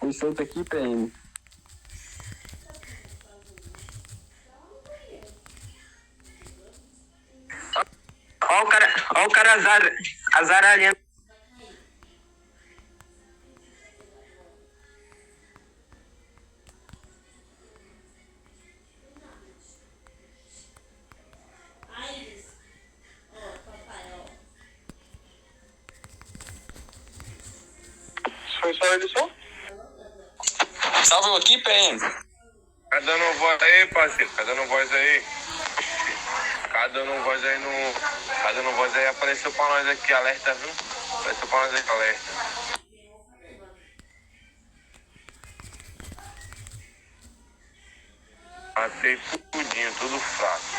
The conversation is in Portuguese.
Fui solto aqui, PM. Ó o cara azaralhando. Foi só ele só? Salve aqui, PM. Tá dando voz aí, parceiro. Tá dando voz aí. Tá dando voz aí no. Tá dando voz aí, apareceu pra nós aqui, alerta, viu? Apareceu pra nós aqui, alerta. Matei tudinho, tudo fraco.